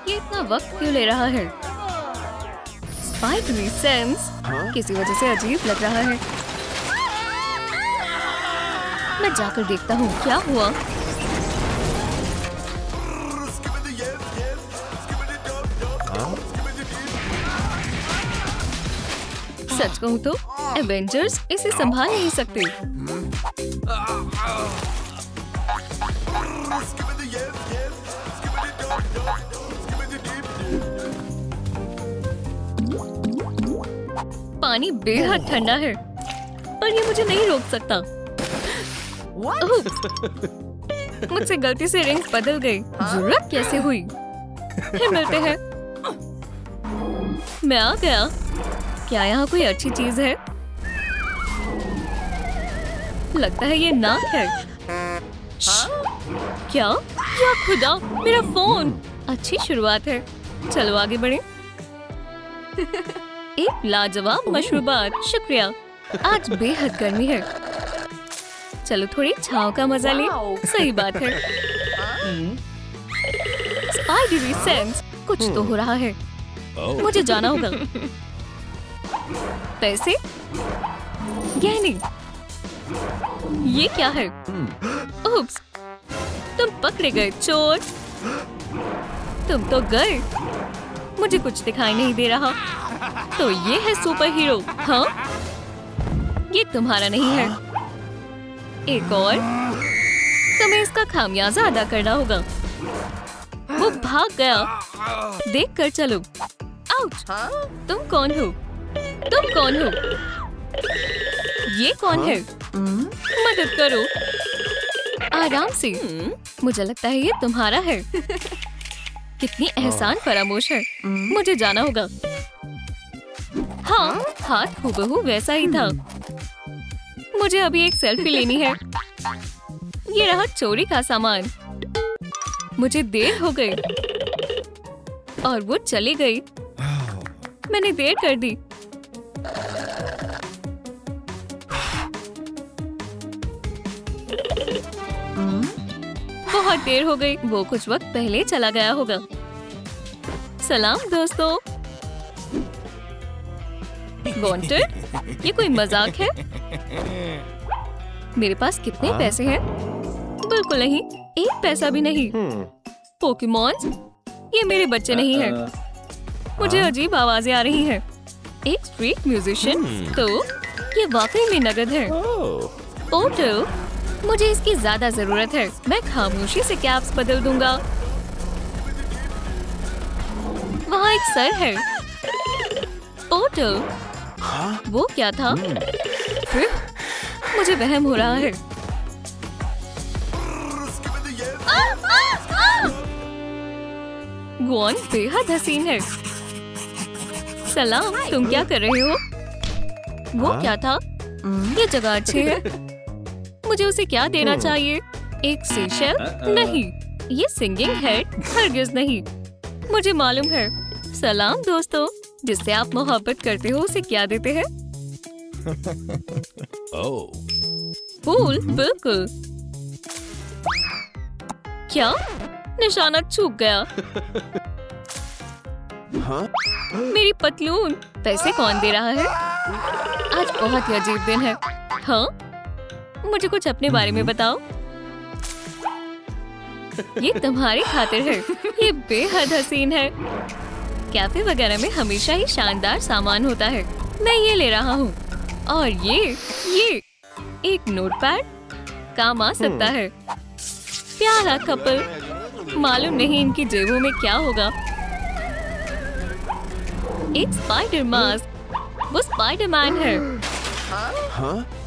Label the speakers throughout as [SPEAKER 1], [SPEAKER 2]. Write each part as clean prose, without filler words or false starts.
[SPEAKER 1] ये इतना वक्त क्यों ले रहा है? स्पाइडरी सेंस किसी वजह से अजीब लग रहा है। मैं जाकर देखता हूँ क्या हुआ। सच कहूँ तो एवेंजर्स इसे संभाल नहीं सकते। पानी बेहद ठंडा है और ये मुझे नहीं रोक सकता। मुझसे गलती से रिंग्स बदल गई। जरूरत कैसे हुई? फिर मिलते हैं। मैं आ गया। क्या यहाँ कोई अच्छी चीज है? लगता है ये नाक है। क्या? या खुदा, मेरा फोन। अच्छी शुरुआत है। चलो आगे बढ़े। एक लाजवाब मशरूबात। शुक्रिया। आज बेहद गर्मी है। चलो थोड़ी छांव का मजा ले। सही बात है। स्पाइडरी सेंस कुछ तो हो रहा है। मुझे जाना होगा। पैसे? गहने? ये क्या है? उप्स, तुम पकड़े गए चोर। तुम तो गए। मुझे कुछ दिखाई नहीं दे रहा। तो ये है सुपर हीरो। हाँ, ये तुम्हारा नहीं है। एक और। तुम्हें इसका खामियाजा अदा करना होगा। वो भाग गया। देख कर चलो। आउच! तुम कौन हो? तुम कौन हो? ये कौन है? मदद करो। आराम से। मुझे लगता है ये तुम्हारा है। कितनी एहसान फरामोश है। मुझे जाना होगा। हाँ, हाथ हूबहू वैसा ही था। मुझे अभी एक सेल्फी लेनी है। ये रहा चोरी का सामान। मुझे देर हो गई और वो चली गई। मैंने देर कर दी। बहुत देर हो गई। वो कुछ वक्त पहले चला गया होगा। सलाम दोस्तों। वांटेड? ये कोई मजाक है? मेरे पास कितने पैसे हैं? बिल्कुल नहीं, एक पैसा भी नहीं। पोकेमॉन्स? ये मेरे बच्चे नहीं हैं। मुझे अजीब आवाजें आ रही हैं। एक स्ट्रीट म्यूजिशियन? तो ये वाकई में नगद है। ओटो, मुझे इसकी ज्यादा जरूरत है। मैं खामोशी से कैप्स बदल दूंगा। वहाँ एक सर है। ओटो, वो क्या था? फिर मुझे वहम हो रहा है। ग्वान बेहद हसीन है। सलाम, तुम क्या कर रहे हो? वो क्या था? ये जगह अच्छी है। मुझे उसे क्या देना चाहिए? एक सेशल? नहीं, ये सिंगिंग हेड? हरगिज नहीं। मुझे मालूम है। सलाम दोस्तों, जिससे आप मोहब्बत करते हो उसे क्या देते हैं? फूल? बिल्कुल। क्या? निशाना चूक गया। मेरी पतलून। पैसे कौन दे रहा है? आज बहुत ही अजीब दिन है। हाँ, मुझे कुछ अपने बारे में बताओ। ये तुम्हारी खातिर है। ये बेहद हसीन है। कैफे वगैरह में हमेशा ही शानदार सामान होता है। मैं ये ले रहा हूँ। और ये एक नोटपैड काम आ सकता है। प्यारा कपल। मालूम नहीं इनकी जेबों में क्या होगा। एक स्पाइडर मास्क। वो स्पाइडरमैन है।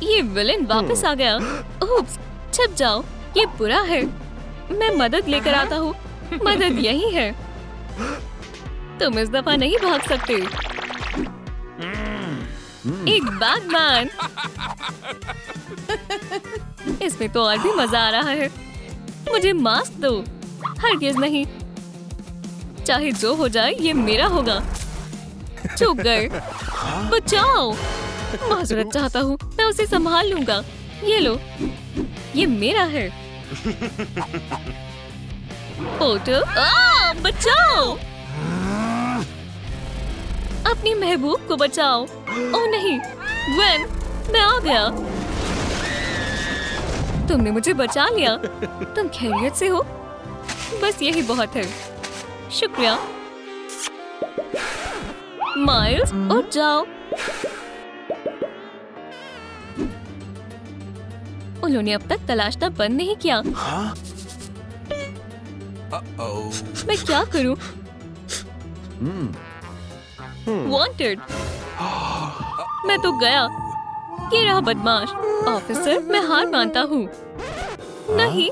[SPEAKER 1] ये विलेन वापस आ गया। उप्स, छिप जाओ। ये बुरा है। मैं मदद लेकर आता हूँ। मदद यही है। तुम इस दफा नहीं भाग सकते। एक बैटमैन। इसमें तो और भी मजा आ रहा है। मुझे मास्क दो। हरगिज नहीं। चाहे जो हो जाए ये मेरा होगा। चूक गए। बचाओ। माजरत चाहता हूँ। मैं उसे संभाल लूंगा। ये लो, ये मेरा है। पोटर, बचाओ। अपनी महबूब को बचाओ। ओह नहीं, वेन, मैं आ गया। तुमने मुझे बचा लिया। तुम खैरियत से हो? बस यही बहुत है। शुक्रिया। माइल्स, उठ जाओ। उन्होंने अब तक तलाशना बंद नहीं किया। मैं क्या करूं? वांटेड। मैं तो गया। ये रहा बदमाश। ऑफिसर, मैं हार मानता हूँ। नहीं,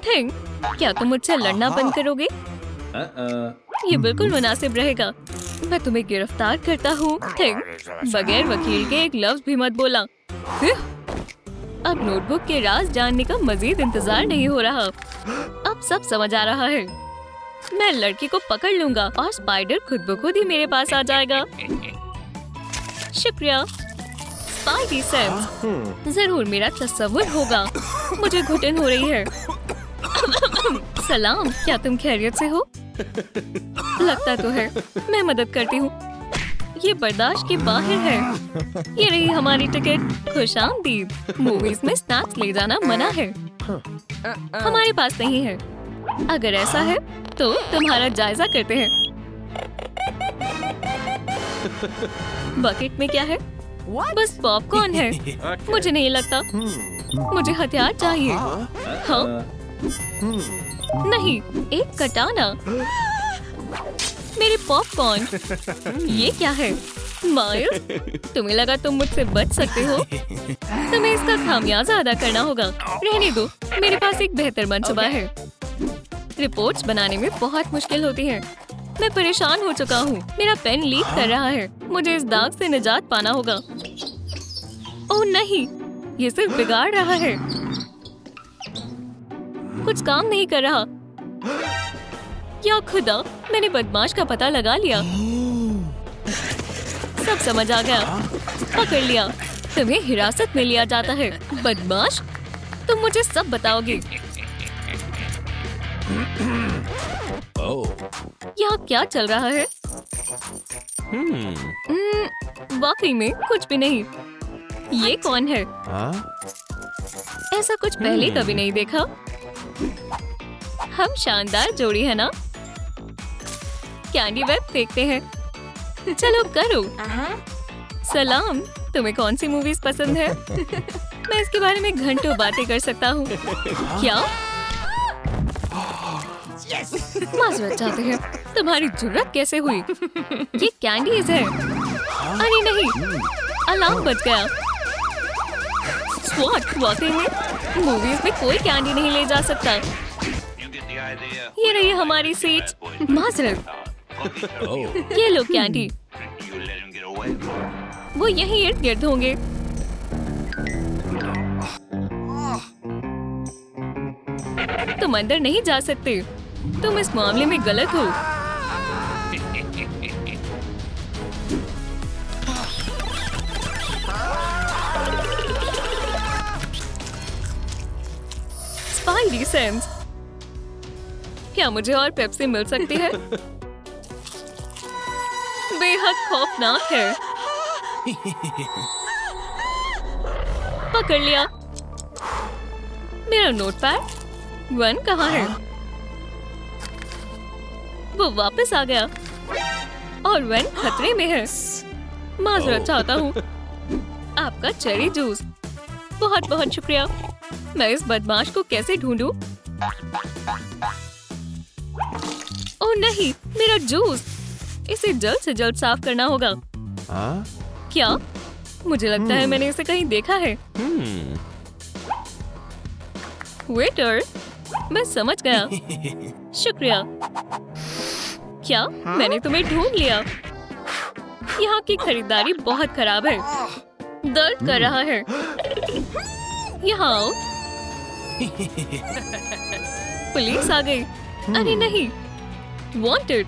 [SPEAKER 1] थिंक, क्या तुम मुझसे लड़ना बंद करोगे? ये बिल्कुल मुनासिब रहेगा। मैं तुम्हें गिरफ्तार करता हूँ। थिंक, बगैर वकील के एक लफ्ज भी मत बोला। अब नोटबुक के राज जानने का मजीद इंतजार नहीं हो रहा। अब सब समझ आ रहा है। मैं लड़की को पकड़ लूंगा और स्पाइडर खुद ब खुद ही मेरे पास आ जाएगा। शुक्रिया स्पाइडी सेंस। जरूर मेरा तस्वुर होगा। मुझे घुटन हो रही है। सलाम, क्या तुम खैरियत से हो? लगता तो है। मैं मदद करती हूँ। ये बर्दाश्त के बाहर है। ये रही हमारी टिकट। खुशामदीद। मूवीज में स्नैक्स ले जाना मना है। हमारे पास नहीं है। अगर ऐसा है तो तुम्हारा जायजा करते हैं। बकेट में क्या है? बस पॉपकॉर्न है। मुझे नहीं लगता। मुझे हथियार चाहिए। हाँ? नहीं, एक कटाना। मेरे पॉपकॉर्न। ये क्या है? माइल्स, तुम्हें लगा तुम मुझसे बच सकते हो? तुम्हें इसका खामियाजा अदा करना होगा। रहने दो, मेरे पास एक बेहतर मंसूबा है। रिपोर्ट्स बनाने में बहुत मुश्किल होती है। मैं परेशान हो चुका हूँ। मेरा पेन लीक कर रहा है। मुझे इस दाग से निजात पाना होगा। ओह नहीं, ये सिर्फ बिगाड़ रहा है। कुछ काम नहीं कर रहा। या खुदा, मैंने बदमाश का पता लगा लिया। सब समझ आ गया। पकड़ लिया। तुम्हें हिरासत में लिया जाता है। बदमाश, तुम मुझे सब बताओगे। यहाँ क्या चल रहा है? वाकई में कुछ भी नहीं। ये कौन है? ऐसा कुछ पहले कभी नहीं देखा। हम शानदार जोड़ी है ना? कैंडी वेब फेंकते हैं। चलो करो। सलाम, तुम्हें कौन सी मूवीज पसंद है? मैं इसके बारे में घंटों बातें कर सकता हूँ। क्या? माजरत चाहते हैं। तुम्हारी जुर्रत कैसे हुई? ये कैंडीज है। अरे नहीं, अलार्म बज गया। स्वॉट, वाकई में मूवीज में कोई कैंडी नहीं ले जा सकता। ये रही हमारी सीट। माजरत। ये लो कैंडी। वो यहीं इर्द गिर्द होंगे। तुम अंदर नहीं जा सकते। तुम इस मामले में गलत हो। Spidey sense. क्या मुझे और पेप्सी मिल सकती है? बेहद खौफनाक है। पकड़ लिया। मेरा नोटपैड। वन कहाँ है? वो वापस आ गया और वन खतरे में है। माजरत चाहता हूँ। आपका चेरी जूस। बहुत बहुत शुक्रिया। मैं इस बदमाश को कैसे ढूंढूं? ओह नहीं, मेरा जूस। इसे जल्द से जल्द साफ करना होगा। क्या? मुझे लगता है मैंने इसे कहीं देखा है। वेटर, मैं समझ गया। शुक्रिया। क्या? मैंने तुम्हें ढूंढ लिया। यहाँ की खरीदारी बहुत खराब है। दर्द कर रहा है। यहाँ आओ। पुलिस आ गई। अरे नहीं, वांटेड।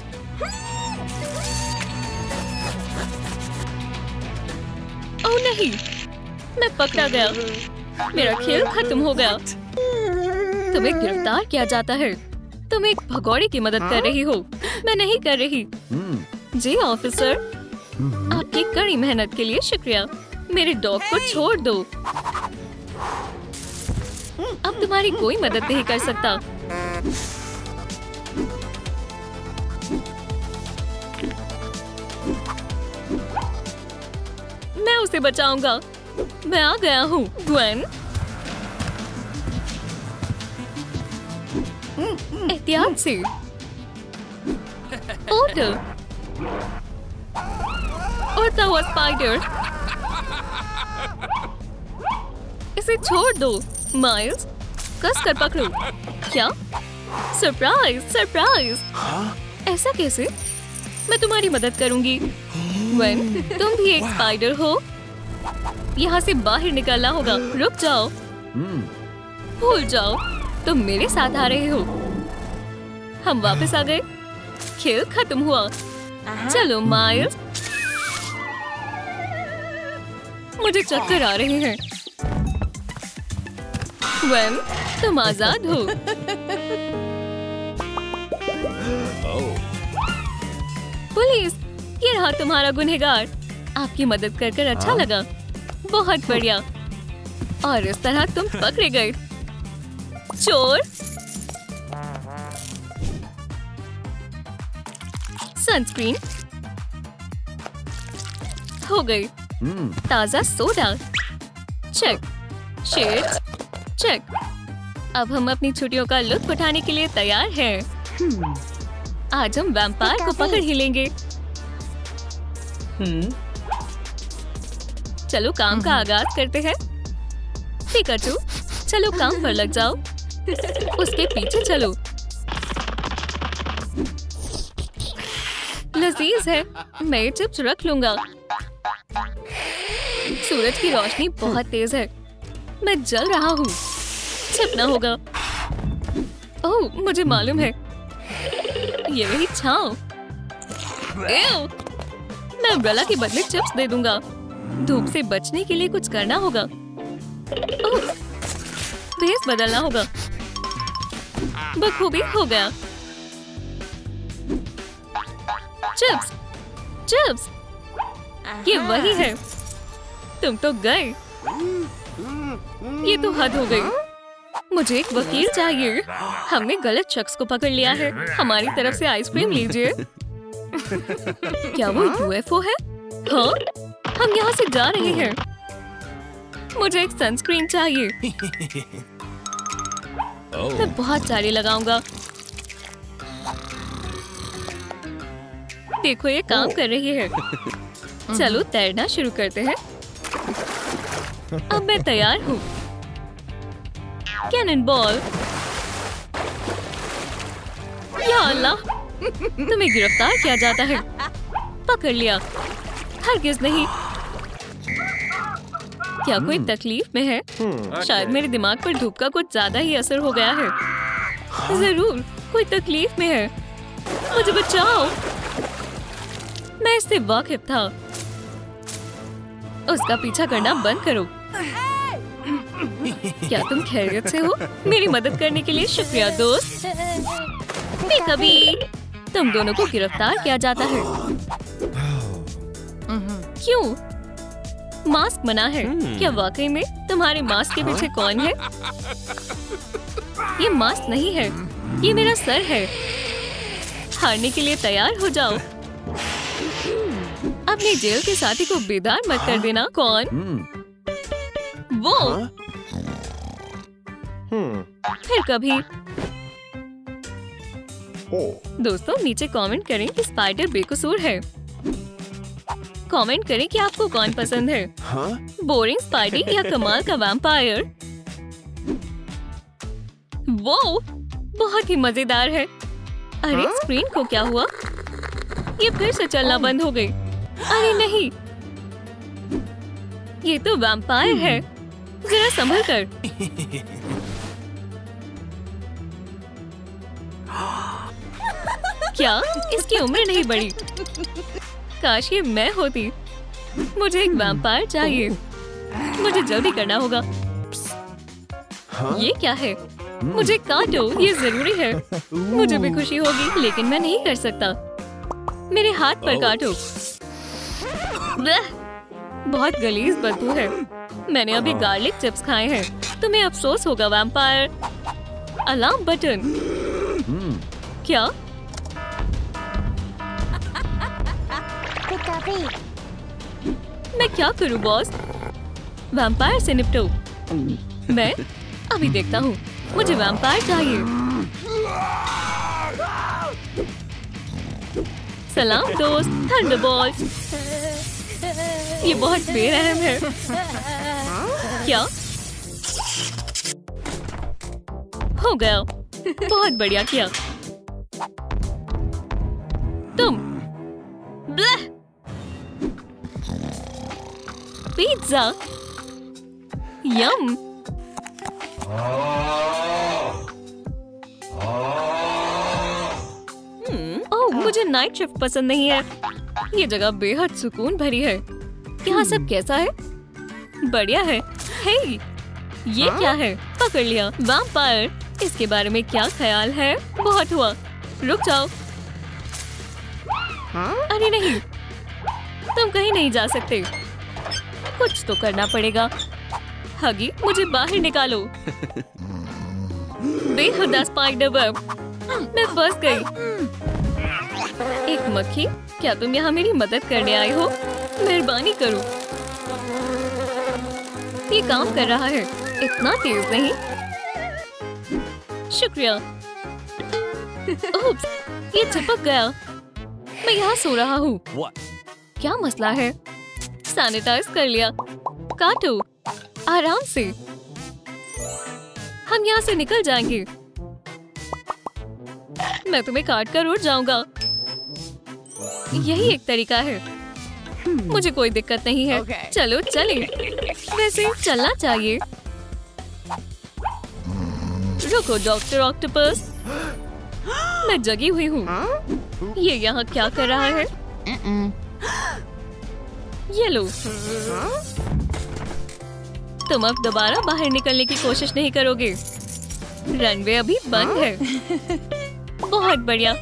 [SPEAKER 1] ओह नहीं, मैं पकड़ा गया। मेरा खेल खत्म हो गया। तुम्हें गिरफ्तार किया जाता है। तुम एक भगौड़े की मदद कर रही हो। मैं नहीं कर रही। जी ऑफिसर, आपकी कड़ी मेहनत के लिए शुक्रिया। मेरे डॉग को छोड़ दो। अब तुम्हारी कोई मदद नहीं कर सकता। मैं उसे बचाऊंगा। मैं आ गया हूँ, ग्वेन। एहतियात से। उड़ता हुआ स्पाइडर। इसे छोड़ दो, माइल्स। कस कर पकड़ो। क्या? Surprise, surprise. ऐसा कैसे? मैं तुम्हारी मदद करूंगी। ग्वेन, तुम भी एक स्पाइडर हो। यहाँ से बाहर निकलना होगा। रुक जाओ। भूल जाओ, तुम मेरे साथ आ रहे हो। हम वापस आ गए। खेल खत्म हुआ। चलो माइल्स। मुझे चक्कर आ रहे हैं। ग्वेन, तुम आजाद हो। पुलिस, ये रहा तुम्हारा गुनहगार। आपकी मदद कर अच्छा लगा। बहुत बढ़िया। और इस तरह तुम पकड़े गए। चोर। सनस्क्रीन हो गई। ताजा सोडा चेक। Shades check. अब हम अपनी छुट्टियों का लुत्फ उठाने के लिए तैयार हैं। आज हम वैम्पायर को पकड़ ही लेंगे। चलो काम का आगाज करते हैं। पिकाचू, चलो काम पर लग जाओ। उसके पीछे चलो। लजीज है। मैं चिप्स रख लूंगा। सूरज की रोशनी बहुत तेज है। मैं जल रहा हूँ। छिपना होगा। ओह, मुझे मालूम है। ये रही छांव। मैं अम्ब्रेला के बदले चिप्स दे दूंगा। धूप से बचने के लिए कुछ करना होगा। ओह, फेस बदलना होगा। बखूबी हो गया। Chips, chips. ये वही है। तुम तो गए। ये तो हद हो गई। मुझे एक वकील चाहिए। हमने गलत शख्स को पकड़ लिया है। हमारी तरफ से आइसक्रीम लीजिए। क्या वो यूएफओ है? हाँ, हम यहाँ से जा रहे हैं। मुझे एक सनस्क्रीन चाहिए। मैं बहुत सारी लगाऊंगा। देखो, ये काम कर रही है। चलो तैरना शुरू करते हैं। अब मैं तैयार हूँ। Cannon ball. या अल्लाह, तुम्हें गिरफ्तार किया जाता है। पकड़ लिया। हरगिज नहीं। क्या कोई तकलीफ में है? शायद मेरे दिमाग पर धूप का कुछ ज्यादा ही असर हो गया है। जरूर कोई तकलीफ में है। मुझे बचाओ। मैं इससे वाकिफ था। उसका पीछा करना बंद करो। क्या तुम खैरियत से हो? मेरी मदद करने के लिए शुक्रिया दोस्त। कभी तुम दोनों को गिरफ्तार किया जाता है। क्यों? मास्क मना है। क्या वाकई में तुम्हारे मास्क के पीछे कौन है? ये मास्क नहीं है, ये मेरा सर है। हारने के लिए तैयार हो जाओ। अपने जेल के साथी को बेदार मत कर देना। कौन? वो। फिर कभी। दोस्तों, नीचे कमेंट करें कि स्पाइडर बेकसूर है। कमेंट करें कि आपको कौन पसंद है, बोरिंग स्पाइडी या कमाल का वैम्पायर। वो बहुत ही मजेदार है। अरे स्क्रीन को क्या हुआ? ये फिर से चलना बंद हो गई। अरे नहीं, ये तो वैम्पायर है। जरा संभल कर। क्या इसकी उम्र नहीं बढ़ी? काश ये मैं होती। मुझे एक वैम्पायर चाहिए। मुझे जल्दी करना होगा। ये क्या है? मुझे काटो, ये जरूरी है। मुझे भी खुशी होगी, लेकिन मैं नहीं कर सकता। मेरे हाथ पर काटो। ब्लेह! बहुत गलीज बदबू है। मैंने अभी गार्लिक चिप्स खाए हैं। तुम्हें अफसोस होगा वैम्पायर। Alarm button. क्या? मैं क्या करूं बॉस? वैम्पायर से निपटो। मैं अभी देखता हूँ। मुझे वैम्पायर चाहिए। सलाम दोस्त, थंडरबॉल्ट। ये बहुत बेरहम है। क्या हो गया? बहुत बढ़िया किया तुम। ब्लेह! पिज्जा, यम। ओह, मुझे नाइट शिफ्ट पसंद नहीं है। ये जगह बेहद सुकून भरी है। यहाँ सब कैसा है? बढ़िया है। हे, ये क्या है? पकड़ लिया। वैम्पायर, इसके बारे में क्या ख्याल है? बहुत हुआ। रुक जाओ। अरे नहीं, तुम कहीं नहीं जा सकते। कुछ तो करना पड़ेगा। हगी, मुझे बाहर निकालो। बेहुदा स्पाइडर वेब। मैं फंस गई। एक मक्खी, क्या तुम यहाँ मेरी मदद करने आए हो? मेहरबानी करो। ये काम कर रहा है। इतना तेज नहीं। शुक्रिया। ओप्स, ये चिपक गया। मैं यहाँ सो रहा हूँ। क्या मसला है? सैनिटाइज कर लिया। काटो आराम से। हम यहाँ से निकल जाएंगे। मैं तुम्हें काट कर उड़ जाऊंगा। यही एक तरीका है। मुझे कोई दिक्कत नहीं है। चलो चले। वैसे चलना चाहिए। रुको डॉक्टर ऑक्टोपस, मैं जगी हुई हूँ। ये यहाँ क्या कर रहा है? ये लो। तुम अब दोबारा बाहर निकलने की कोशिश नहीं करोगे। रनवे अभी बंद है। बहुत बढ़िया।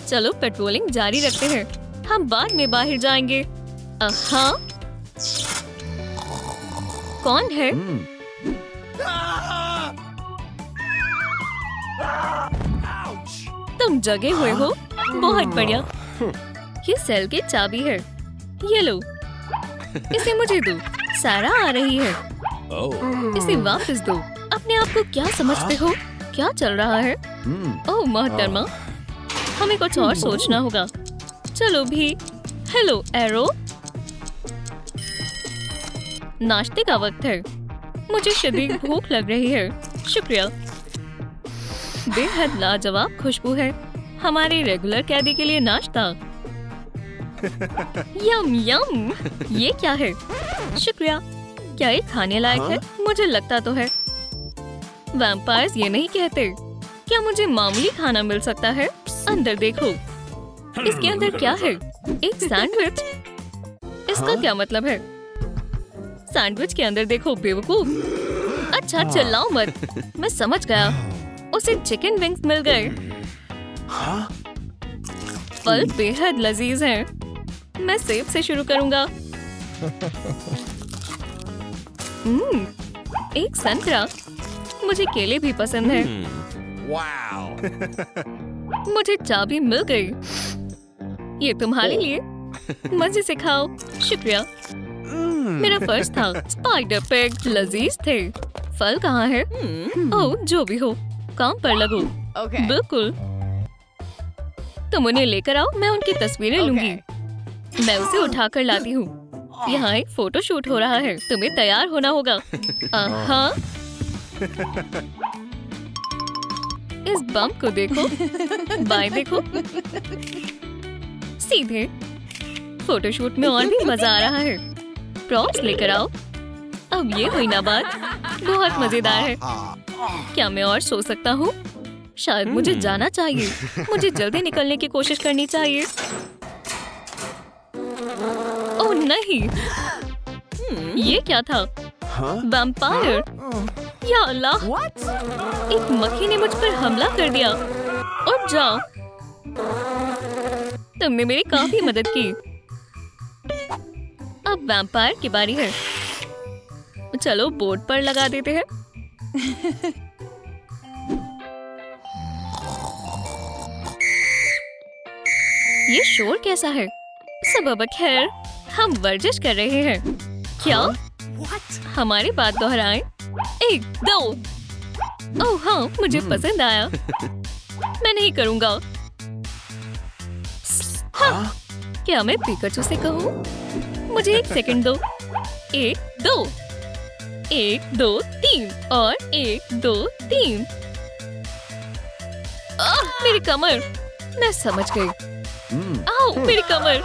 [SPEAKER 1] चलो पेट्रोलिंग जारी रखते हैं। हम बाद में बाहर जाएंगे। हाँ, कौन है? तुम जगे हुए हो? बहुत बढ़िया। ये सेल की चाबी है। ये लो, इसे मुझे दो। सारा आ रही है। इसे वापस दो। अपने आप को क्या समझते हो? क्या चल रहा है? ओह मोहतरमा, हमें कुछ और सोचना होगा। चलो भी। हेलो एरो, नाश्ते का वक्त है। मुझे शदीद भूख लग रही है। शुक्रिया। बेहद लाजवाब खुशबू है। हमारे रेगुलर कैदी के लिए नाश्ता। यम यम। ये क्या है? शुक्रिया। क्या ये खाने लायक है? मुझे लगता तो है। वैम्पायर्स ये नहीं कहते। क्या मुझे मामूली खाना मिल सकता है? अंदर देखो। इसके अंदर क्या है? एक सैंडविच। इसका क्या मतलब है? सैंडविच के अंदर देखो बेवकूफ। अच्छा चिल्लाओ मत। मैं समझ गया। उसे चिकन विंग्स मिल गए। फल बेहद लजीज हैं। मैं सेब से शुरू करूंगा। एक संतरा। मुझे केले भी पसंद है। मुझे चाबी मिल गई। ये तुम्हारे लिए। मजे से खाओ। शुक्रिया। मेरा फर्ज था। स्पाइडर पिग लजीज थे। फल कहाँ है? ओह जो भी हो, काम पर लगो। बिल्कुल। तुम उन्हें लेकर आओ। मैं उनकी तस्वीरें लूंगी। मैं उसे उठाकर लाती हूँ। यहाँ एक फोटो शूट हो रहा है। तुम्हें तैयार होना होगा। हाँ। इस बम को देखो। बाएं देखो। सीधे। फोटोशूट में और भी मजा आ रहा है। प्रॉप्स लेकर आओ। अब ये हुई ना बात। बहुत मजेदार है। क्या मैं और सो सकता हूँ? शायद मुझे जाना चाहिए। मुझे जल्दी निकलने की कोशिश करनी चाहिए। ओह नहीं, ये क्या था? वैम्पायर। या अल्लाह, एक मक्खी ने मुझ पर हमला कर दिया। उठ जाओ। तुमने मेरी काफी मदद की। अब वैम्पायर की बारी है। चलो बोर्ड पर लगा देते हैं। ये शोर कैसा है? सब खैर, हम वर्जिश कर रहे हैं। क्या? हमारी बात दोहराएं। 1 2। ओह हाँ, मुझे पसंद आया। मैं नहीं करूँगा। हाँ, क्या मैं पिकाचू से कहूँ? मुझे 1 सेकंड दो। 1 2 1 2 3 और 1 2 3। मेरी कमर। मैं समझ गई। आओ, मेरी कमर।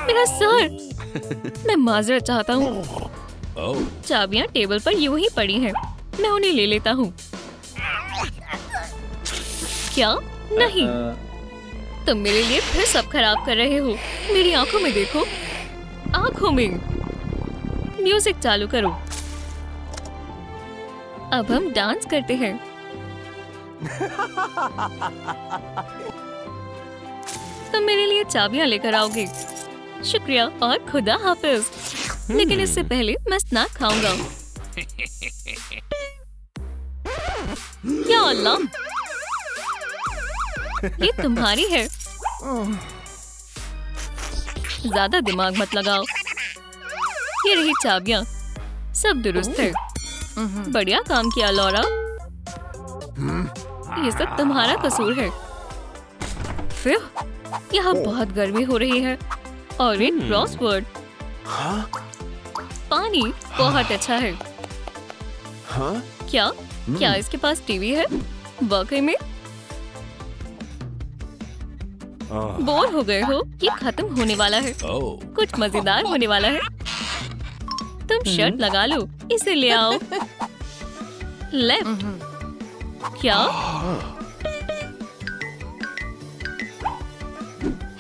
[SPEAKER 1] मेरा सर। मैं माजरत चाहता हूँ। चाबियाँ टेबल पर यूं ही पड़ी हैं। मैं उन्हें ले लेता हूँ। क्या? नहीं, तुम मेरे लिए फिर सब खराब कर रहे हो। मेरी आंखों में देखो। आंखों में। म्यूजिक चालू करो। अब हम डांस करते हैं। तुम मेरे लिए चाबियां लेकर आओगे। शुक्रिया और खुदा हाफिज। लेकिन इससे पहले मैं स्नैक खाऊंगा। या अल्लाह, ये तुम्हारी है। ज्यादा दिमाग मत लगाओ। ये रही चाबियां। सब दुरुस्त है। बढ़िया काम किया लॉरा। ये सब तुम्हारा कसूर है। फिर यहाँ बहुत गर्मी हो रही है। और एक क्रॉसवर्ड। पानी बहुत अच्छा है। क्या इसके पास टीवी है? वाकई में? बोर हो गए हो? ये खत्म होने वाला है। कुछ मजेदार होने वाला है। तुम शर्ट लगा लो। इसे ले आओ। लेफ्ट। क्या?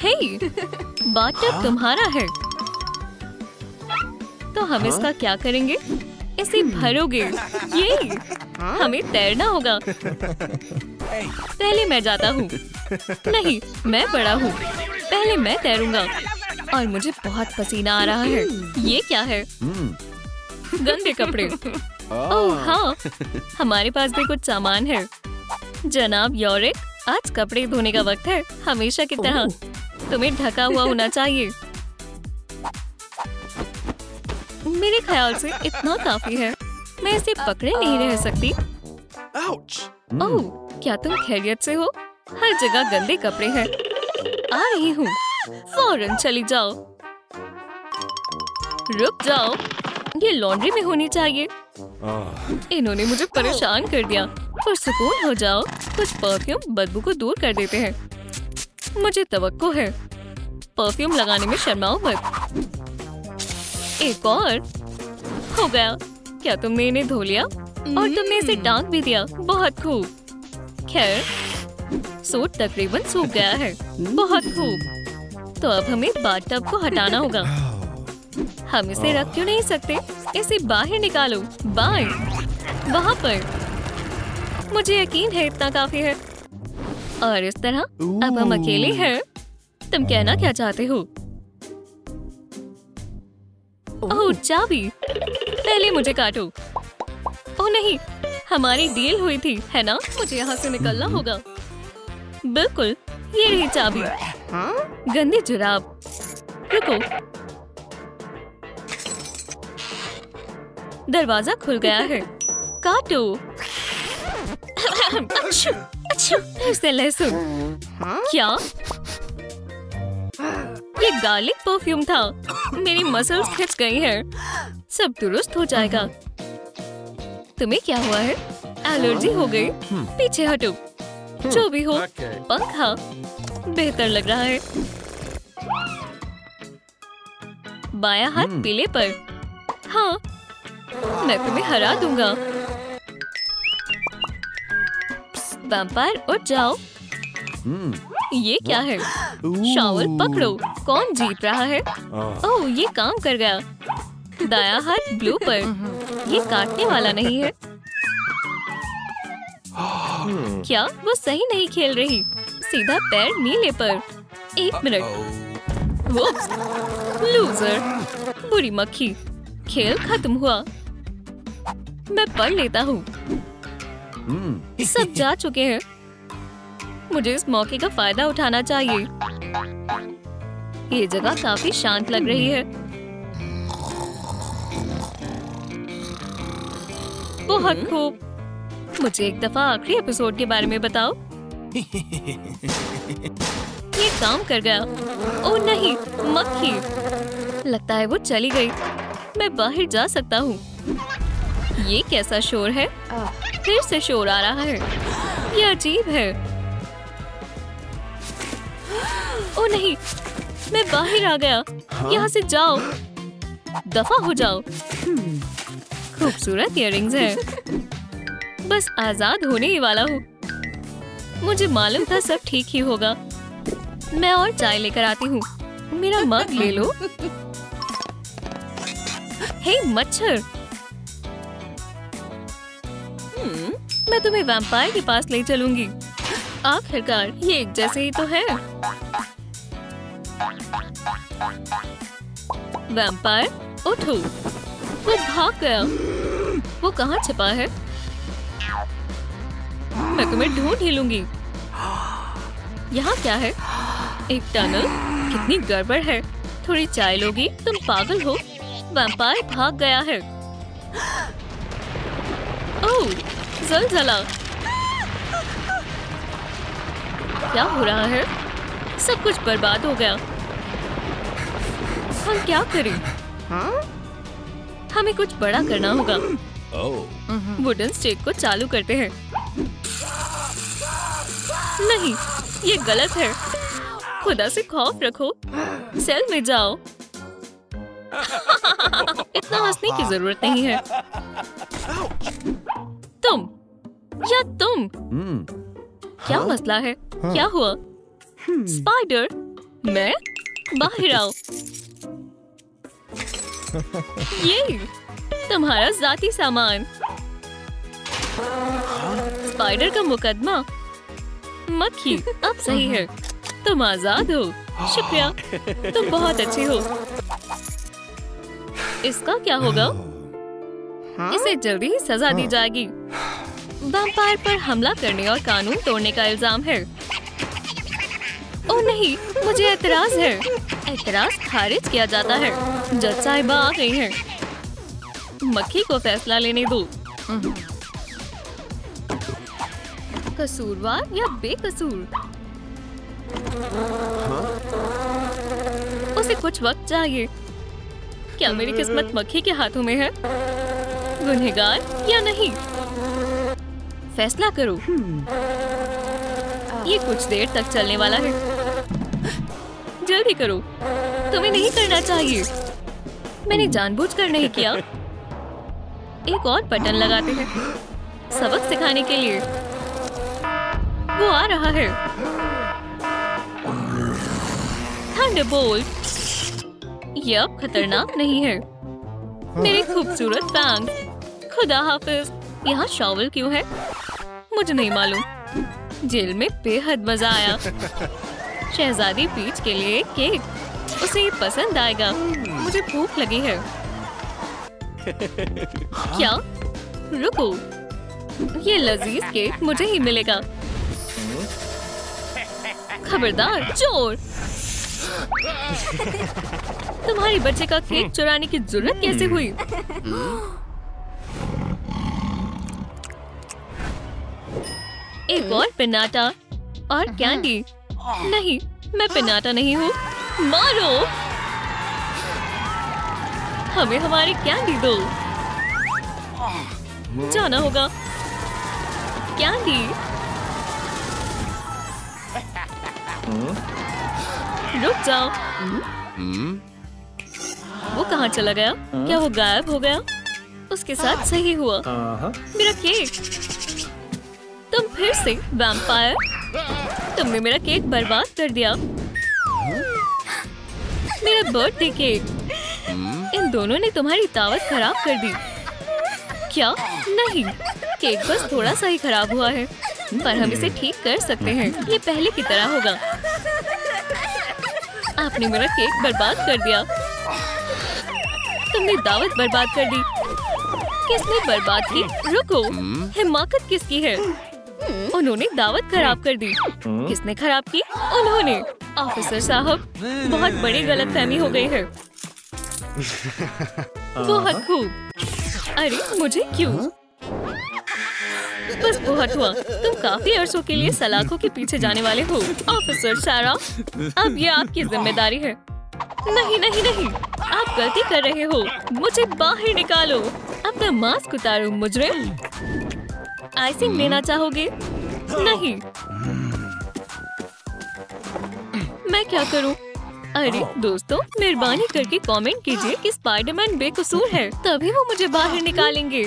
[SPEAKER 1] हे, बाथटब तुम्हारा है। तो हम इसका क्या करेंगे? इसे भरोगे। ये हमें तैरना होगा। पहले मैं जाता हूँ। नहीं, मैं बड़ा हूँ। पहले मैं तैरूंगा। और मुझे बहुत पसीना आ रहा है। ये क्या है? गंदे कपड़े। ओह हाँ, हमारे पास भी कुछ सामान है। जनाब यॉरिक, आज कपड़े धोने का वक्त है। हमेशा की तरह तुम्हें ढका हुआ होना चाहिए। मेरे ख्याल से इतना काफी है। मैं इसे पकड़े नहीं रह सकती। ओह, क्या तुम खैरियत से हो? हर जगह गंदे कपड़े हैं। आ रही हूँ। फौरन चली जाओ। रुक जाओ। ये लॉन्ड्री में होनी चाहिए। इन्होंने मुझे परेशान कर दिया। पर सुकून हो जाओ। कुछ परफ्यूम बदबू को दूर कर देते हैं। मुझे तवक्को है। परफ्यूम लगाने में शर्माओ मत। एक और। हो गया। क्या तुमने इन्हें धो लिया? और तुमने इसे टांग भी दिया। बहुत खूब। खैर, सूट तकरीबन सूख गया है। बहुत खूब। तो अब हमें बाथटब को हटाना होगा। हम इसे रख क्यों नहीं सकते? इसे बाहर निकालो। बाहर। वहाँ पर। मुझे यकीन है इतना काफी है। और इस तरह अब हम अकेले हैं। तुम कहना क्या चाहते हो? ओह, चाबी। पहले मुझे काटो। ओह नहीं, हमारी डील हुई थी, है ना? मुझे यहाँ से निकलना होगा। बिल्कुल, ये रही चाबी। गंदी जुराब। रुको। दरवाजा खुल गया है। काटो। अच्छू, अच्छू। फिर लहसुन। क्या? ये गार्लिक परफ्यूम था। मेरी मसल्स खिंच गई हैं। सब दुरुस्त हो जाएगा। तुम्हें क्या हुआ है? एलर्जी हो गई? पीछे हटो। जो भी हो, पंखा बेहतर लग रहा है। बायां हाथ पीले पर। हाँ, मैं तुम्हें हरा दूंगा। वैम्पायर उठ जाओ। ये क्या है? शावल पकड़ो। कौन जीत रहा है? ओह, ये काम कर गया। दायां हाथ ब्लू पर। ये काटने वाला नहीं है। क्या वो सही नहीं खेल रही? सीधा पैर नीले पर। 1 मिनट। वुप्स, लूजर, बुरी मक्खी। खेल खत्म हुआ। मैं पढ़ लेता हूँ। सब जा चुके हैं। मुझे इस मौके का फायदा उठाना चाहिए। ये जगह काफी शांत लग रही है। बहुत खूब। मुझे एक दफा आखिरी एपिसोड के बारे में बताओ। ये काम कर गया। ओह नहीं, मक्खी। लगता है वो चली गई। मैं बाहर जा सकता हूँ। ये कैसा शोर है? फिर से शोर आ रहा है। ये अजीब है। ओह नहीं, मैं बाहर आ गया। यहाँ से जाओ। दफा हो जाओ। खूबसूरत इयररिंग्स हैं। बस आजाद होने ही वाला हूँ। मुझे मालूम था सब ठीक ही होगा। मैं और चाय लेकर आती हूँ। मेरा मग ले लो। हे मच्छर, मैं तुम्हें वैम्पायर के पास ले चलूंगी। आखिरकार ये एक जैसे ही तो है। वैम्पायर उठो। वो भाग गया। वो कहाँ छिपा है? मैं तुम्हें ढूंढ ही लूंगी। यहाँ क्या है? एक टनल। कितनी गड़बड़ है। थोड़ी चाय लोगी? तुम पागल हो। वैम्पायर भाग गया है। ओह, ज़लज़ला। क्या हो रहा है? सब कुछ बर्बाद हो गया। हम क्या करें? हमें कुछ बड़ा करना होगा। वुडन स्टेक को चालू करते हैं। नहीं, ये गलत है। खुदा से खौफ रखो। सेल में जाओ। इतना हंसने की जरूरत नहीं है। तुम या तुम। क्या मसला है? क्या हुआ? स्पाइडर, मैं? बाहर आओ। ये तुम्हारा जाती सामान। स्पाइडर का मुकदमा। मक्खी, अब सही है। तुम आजाद हो। शुक्रिया, तुम बहुत अच्छे हो। इसका क्या होगा? इसे जल्दी ही सजा दी जाएगी। वैम्पायर पर हमला करने और कानून तोड़ने का इल्जाम है। ओह नहीं, मुझे एतराज है। एतराज खारिज किया जाता है। जज साहिबा आ गई हैं। मक्खी को फैसला लेने दो। कसूरवार या बेकसूर? उसे कुछ वक्त चाहिए। क्या मेरी किस्मत मक्खी के हाथों में है? गुनहगार या नहीं? फैसला करो। ये कुछ देर तक चलने वाला है। जल्दी करो। तुम्हें नहीं करना चाहिए। मैंने जानबूझकर नहीं किया। एक और बटन लगाते हैं सबक सिखाने के लिए। वो आ रहा है। थंडरबोल्ट। ये अब खतरनाक नहीं है। मेरे खूबसूरत फैंग। खुदा हाफिज। यहाँ शॉवल क्यों है? मुझे नहीं मालूम। जेल में बेहद मजा आया। शहजादी पीच के लिए केक। उसे ये पसंद आएगा। मुझे भूख लगी है। क्या? रुको, ये लजीज केक मुझे ही मिलेगा। खबरदार चोर। तुम्हारी बच्चे का केक चुराने की जरूरत कैसे हुई? एक और पिनाटा और कैंडी। नहीं, मैं पिनाटा नहीं हूँ। मारो। हमें हमारी कैंडी दो। जाना होगा। कैंडी। रुक जाओ। वो कहाँ चला गया? क्या वो गायब हो गया? उसके साथ सही हुआ। मेरा केक। तुम फिर से वैम्पायर। तुमने मेरा केक बर्बाद कर दिया। मेरा बर्थडे केक। इन दोनों ने तुम्हारी दावत खराब कर दी। क्या? नहीं, केक बस थोड़ा सा ही खराब हुआ है। पर हम इसे ठीक कर सकते हैं। ये पहले की तरह होगा। आपने मेरा केक बर्बाद कर दिया। तुमने दावत बर्बाद कर दी। किसने बर्बाद की? रुको, हिमाकत किसकी है? उन्होंने दावत खराब कर दी। किसने खराब की? उन्होंने। ऑफिसर साहब, बहुत बड़ी गलतफहमी हो गई है। बहुत खूब। अरे मुझे क्यों? बस बहुत हुआ। तुम काफी अरसों के लिए सलाखों के पीछे जाने वाले हो। ऑफिसर सारा, अब ये आपकी जिम्मेदारी है। नहीं नहीं नहीं, आप गलती कर रहे हो। मुझे बाहर निकालो। अपना मास्क उतारो मुजरिम। आइसिंग लेना चाहोगे? नहीं। मैं क्या करूं? अरे दोस्तों, मेहरबानी करके कमेंट कीजिए कि स्पाइडरमैन बेकसूर है, तभी वो मुझे बाहर निकालेंगे।